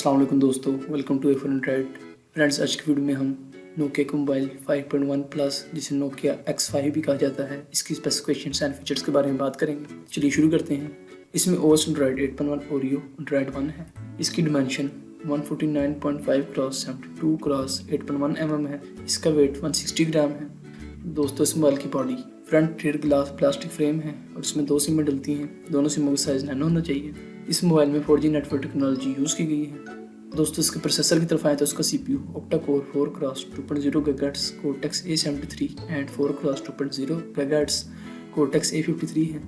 अस्सलाम वालेकुम दोस्तों, वेलकम टू A4 फ्रेंड्स। आज की वीडियो में हम नोकिया के मोबाइल 5.1 प्लस जिसे नोकिया X5 भी कहा जाता है, इसकी स्पेसिफिकेशंस एंड फीचर्स के बारे में बात करेंगे। चलिए शुरू करते हैं। इसमें OS Android 8.1 ओरियो Android 1 है। इसकी डिमेंशन 149.5 क्रॉस 72 क्रॉस 8.1 mm है। इसका वेट 160 ग्राम है। दोस्तों, इस मोबाइल की body front rear glass plastic frame है और इसमें 2 सिमें डलती हैं। दोनों सिमों का साइज नैनो होना चाहिए। इस मोबाइल में 4G नेटवर्क टेक्नोलॉजी यूज़ की गई है। दोस्तों, इसके प्रोसेसर की तरफ आए तो उसका CPU octa core 4 cross 2.0 GHz cortex A73 and 4 cross 2.0 GHz cortex A53 है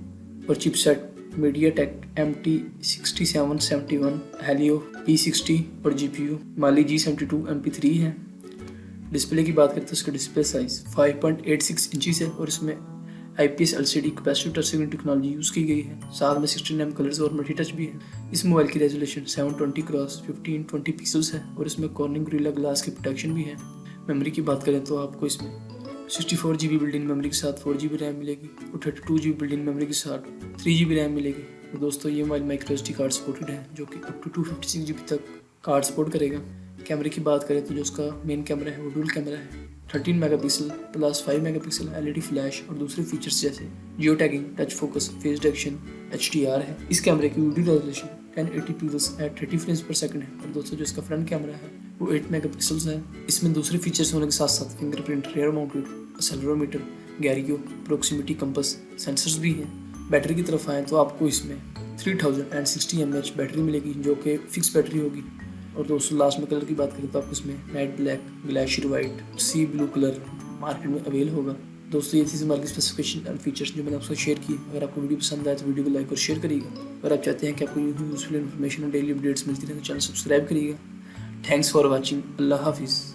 और chipset MediaTek MT6771 Helio P60 और GPU Mali G72 MP3 है। डिस्प्ले की बात करते हैं तो इसका डिस्प्ले साइज 5.86 इंचेस है और इसमें IPS LCD capacitive touch screen technology use की गई है। साथ में 16 कलर्स और मल्टी टच भी है। इस मोबाइल की रेजोल्यूशन 720 क्रॉस 1520 पिक्सल्स है और इसमें कॉर्निंग गोरिल्ला ग्लास की प्रोटेक्शन भी है। मेमोरी की बात करें तो आपको इसमें 64 GB बिल्ट इन मेमोरी के साथ 4 GB रैम मिलेगी और 32 GB बिल्ट इन मेमोरी के साथ 3 GB रैम मिलेगी। और दोस्तों, ये mobile micro SD card supported है जो कि अप टू 256 GB तक कार्ड सपोर्ट करेगा। कैमरे की बात करें तो जो उसका मेन कैमरा है वो डुअल कैमरा है। 13 megapixel plus 5 megapixel LED flash और दूसरे फीचर्स जैसे geo tagging, touch focus, face detection, HDR है। इस कैमरे की video resolution 1080 pixels at 30 frames पर सेकंड है। और दोस्तों, जो इसका फ्रंट कैमरा है वो 8 मेगापिक्सल्स है। इसमें दूसरे फीचर्स होने के साथ साथ fingerprint, rear mounted accelerometer, gyro, proximity compass sensors भी हैं। बैटरी की तरफ आए तो आपको इसमें 3060 mAh बैटरी मिलेगी जो कि फिक्स बैटरी होगी। और दोस्तों, लास्ट में कलर की बात करें तो आपको इसमें नाइट ब्लैक, ग्लेशियर वाइट, सी ब्लू कलर मार्केट में अवेल होगा। दोस्तों, ये थी मोबाइल की स्पेसिफिकेशन एंड फीचर्स जो मैंने आपसे शेयर की। अगर आपको वीडियो पसंद आए तो वीडियो को लाइक और शेयर करिएगा। अगर आप चाहते हैं कि आपको यूजफुल इन्फॉर्मेशन और डेली अपडेट्स मिलती रहे तो चैनल सब्सक्राइब करिएगा। Thanks for watching. अल्लाह हाफिज़।